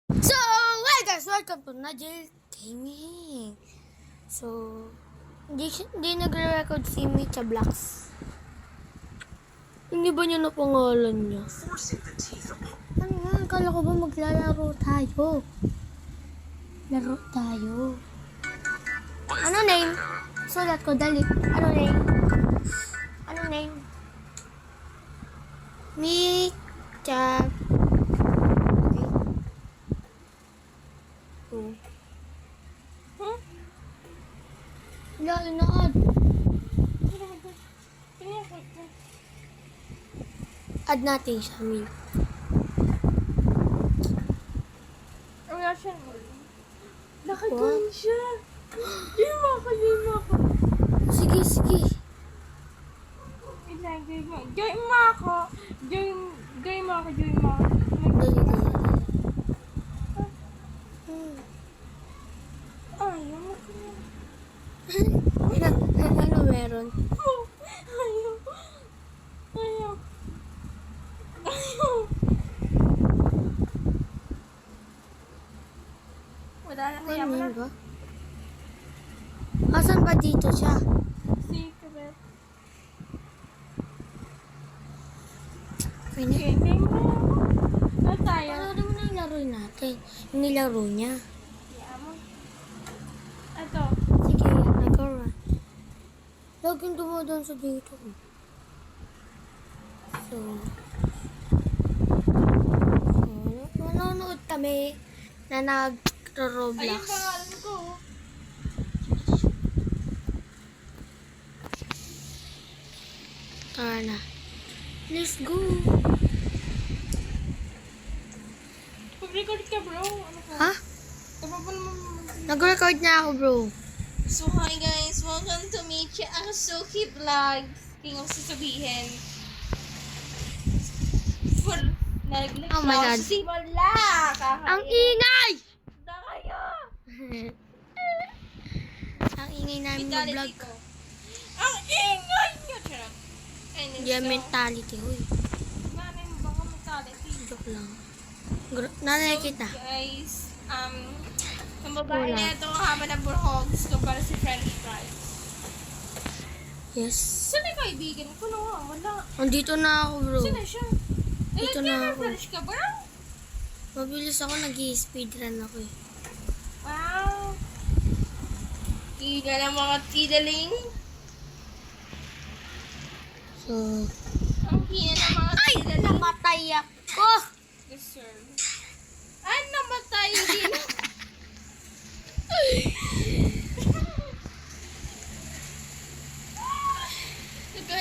So, hey guys, welcome to Najil Gaming. So, hindi nagre-record si Micha Blacks. Hindi ba niya na pangalan niya? Ano nga, akala ko ba maglalaro tayo? Laro tayo. Ano name? Sulat ko, dali. Ano name? Ano name? Micha. Wala, inaad. Add natin siya, Mil. Wala siya. Naka-join siya. Join mo ako. Sige. Join mo ako. Dali. Ayaw mo ko. Ano meron? Ayaw. Wala na kaya mo na. Ano ba? Asan ba dito siya? Secret. Okay na. Gaming mo. Ano tayo? Ano naman na yung laro natin? Yung nilaro niya. Kaya mo. Ito. Sige, nag-run. Laging dumadaan sa dito. So, manonood kami na Ayun nag-Roblox. pangalan ko. Tara na. Let's go. Pag-record ka bro. Ano ka? Ha? Tama pa naman. Nag-record na ako, bro. So hi guys, welcome to Micha Asuki Vlogs. King of sasabihin. For naglag Oh my God. Simula! Ang ingay! Na kayo! Ang ingay namin mag-vlog. Mentality ko. Ang ingay nyo! Charot. Hindi yan mentality, huy. Nanay mo bang mentality? Joke lang. Nanay kita. Guys, ang babae Wala. na ito haba ng burhogs kumpara si French fries. Yes. Saan yung kaibigan ko? No, wala. Andito na ako, bro. Saan na siya? Dito Ilan na kaya ako. French ka, bro? Mabilis ako, nag-i-speedrun ako eh. Wow! Ina ng mga tidaling. So, Ang hina ng mga tidaling. namatay ako! Deserve. Ay, namatay din.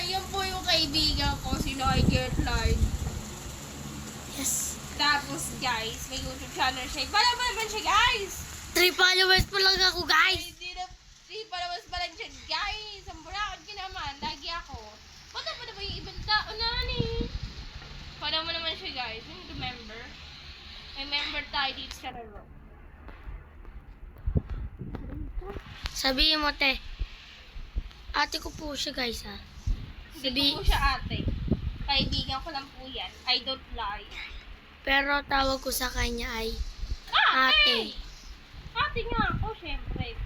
Yan po yung kaibigan ko, si Get Live. Yes. Tapos guys, may YouTube channel siya. Follow mo naman siya guys! 3 followers pa lang ako, guys! Hindi na, followers pa lang siya guys! Ang burakot ka naman, lagi ako. Paano pa naman yung ibang tao na ni? Follow mo naman siya guys, yung remember. May member tayo dito sa laro. Sabihin mo, te. Ate ko po siya, guys, ha. Hindi ko po siya ate. Kaibigan ko lang po yan. I don't lie. Pero tawag ko sa kanya ay ate. Ate nga ako, syempre.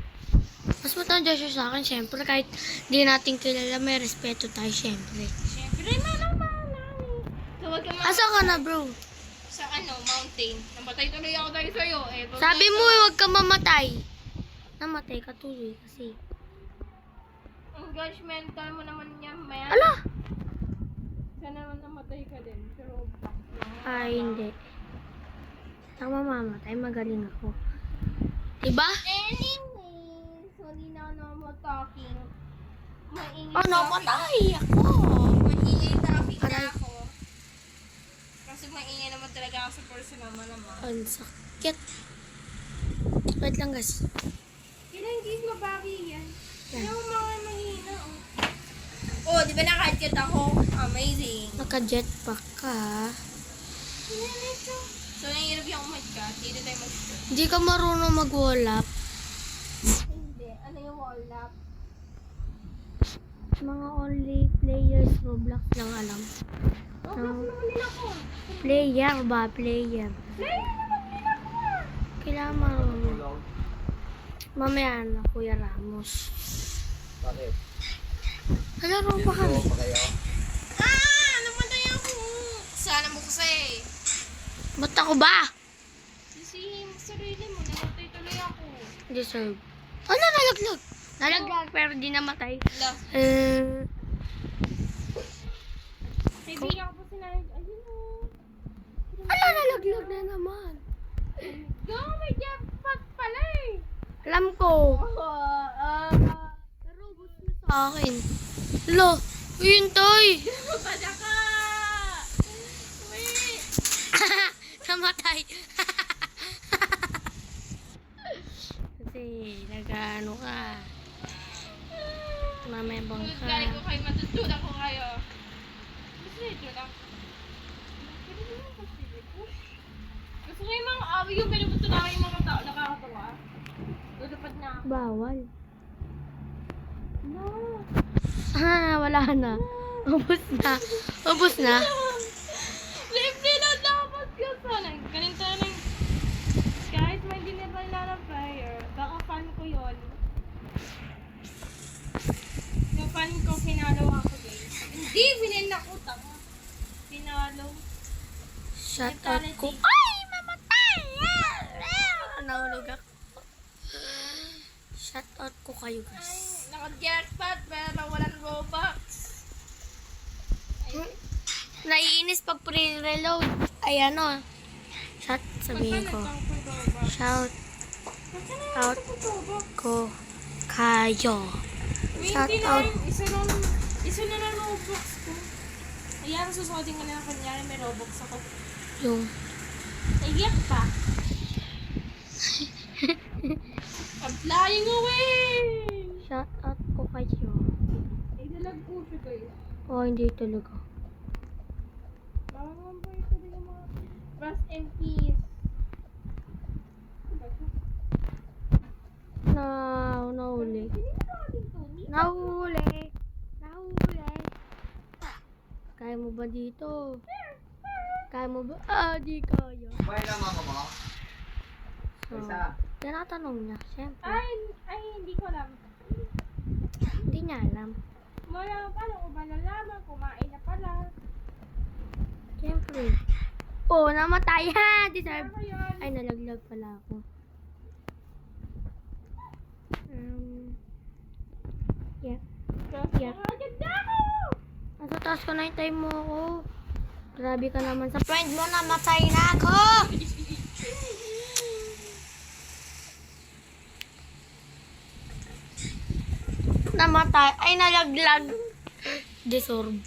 Mas matanda siya sa akin, syempre. Kahit di natin kilala, may respeto tayo, syempre. Syempre na naman. So, wag ka Asa ka na, bro? sa mountain. Namatay tuloy ako tayo sa'yo. Sabi mo, huwag ka mamatay. Namatay ka tuloy kasi. Ang gosh, mental mo naman yan, man. Ala! Sana naman namatay ka din. Pero, Ay, hindi. Saan mamamatay? Magaling ako. Diba? anyways, hindi na normal talking. Maingay Oh, namatay ako! Maingay topic na Aray. ako. Kasi maingay naman talaga ako sa personal malamang. Ang sakit. Wait lang, guys. Ilang gig mabagi yan? Yan. Ano mga mahina, oh. Oh, di ba naka-jet ako? Amazing. Naka-jetpack ka. So, nahihirap yung mag-cut. Dito tayo mag-cut. Hindi ka marunong mag-wall up. Hindi. Ano yung wall up? Mga only players Roblox lang alam. Oh, naman nila ko. Player ba? Player. Player naman nila ko. Kaya marunong. Mamaya na, Kuya Ramos. Bakit? Kalaro pa kami. Dito pa kayo? Namatay ako. Sana mo kasi. Ba't ako ba? Sisihin mo sarili mo. Namatay tuloy ako. Deserve. Ano, nalaglag? Nalaglag pero di namatay. Wala. Kaibigan ko po sinabi. Ayun o. Ano, nalaglag na naman? Go, may jackpot pala eh. Alam ko. Pero gusto na sa akin. Lo, yun toy. Bada ka. Wait. Namatay. Kasi nag-ano ka. Mamebang ka. Galing ko kayo, matutunan ko kayo. Gusto nito lang. Gusto ko yung mga awi yung pinupuntunan ko yung mga tao nakakatawa. Lulupad na ako. Bawal. No. Wala na. Ubus na. Ubus na. Libre na dapat yun sana. Ganito na lang. Guys, may deliver na ng flyer. Baka fan ko yun. Yung fan ko, pinalo ako guys. Hindi, winin ako. Tama. Pinalo. Shout out ko. Ay! Mamatay! Nahulog ako. Shout out ko kayo guys. Naka-jackpot pero walang Robux. Naiinis pag pre-reload. Ay ano. Sabihin ko. Shout out ko kayo. Shout out. Isa na lang Robux ko. Ayan, susuotin ko na kunyari may Robux ako. Yung. Naiyak pa. I'm flying away! Shout out ko kayo. Idalag po siya guys. Oh, hindi talaga. Baka naman po ito din yung mga rest in peace. Nahuli. Hindi mo natin Tony. Nahuli. Nahuli. Kaya mo ba dito? Kaya mo ba? Di kaya. Kumain lang ako mo? So, Isa. tinatanong niya. Siyempre. Ay, hindi ko alam. Hindi niya alam. Wala, paano ko ba nalaman? Kumain na pala. Siyempre. Oh, namatay ha! Deserve. Ano yun? Ay, nalaglag pala ako. Yeah. Yeah. Ganda ako! Nasa taas ko na yung time mo ako. Grabe ka naman sa friend mo, namatay na ako! Namatay. Ay, nalaglag. Deserve.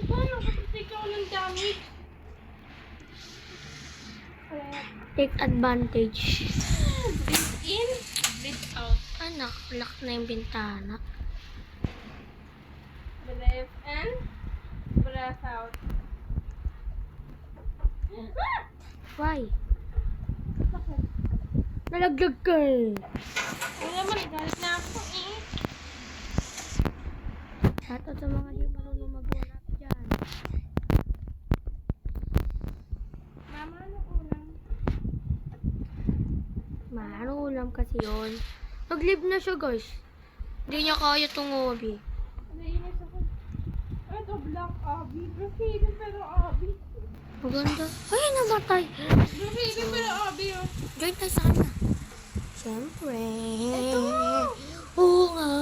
Paano kapag ikaw ng damage? Take advantage. Breathe in, breathe out. Anak, lock na yung bintana. Breath in, breath out. Why? Bakit? Nalaglag ka eh. Wala naman, galit na ako eh. Shoutout sa mga di marunong mag-walap dyan. Mama, ano ulam? Ano ulam kasi yun? Nag-live na siya guys. Hindi niya kaya tungobi. Naiinis ako. Ito, black Abby. Brazilian pero Abby. Maganda. Ay, namatay. Brazilian pero Abby oh. Join tayo sa kanya. Siyempre. Ito! Oo nga.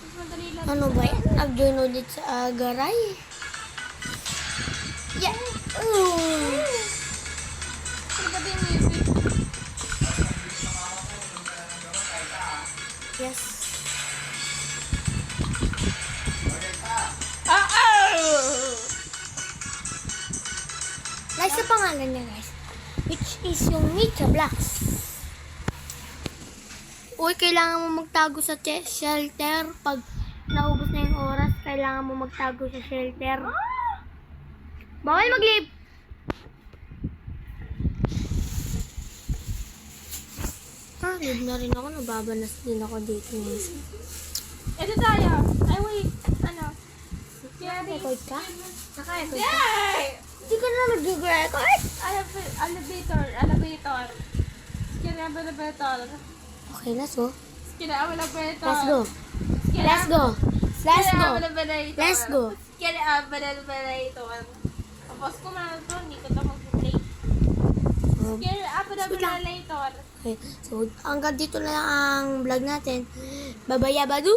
Mas madali lang. Ano ba yan? Nag-join ulit sa Agaray. Yeah. Ano ba din music? Yes. Like sa pangalan niya guys. Which is yung Mika Blacks. Uy, kailangan mo magtago sa shelter. Pag naubos na yung oras, kailangan mo magtago sa shelter. Bawal mag-leave. Leave na rin ako. Nababanas din ako dito. Ito tayo. Ay, wait. Ano? Naka-record ka? Naka-record ka? Yay! Hindi ka na nag-record? Elevator. Elevator. Okay, let's go. Elevator. Let's go. Let's go. Let's go. Let's go. Elevator. Tapos ko man ito, hindi ko ito mag-play. Elevator. Okay, so hanggang dito na lang ang vlog natin. Babaya badu!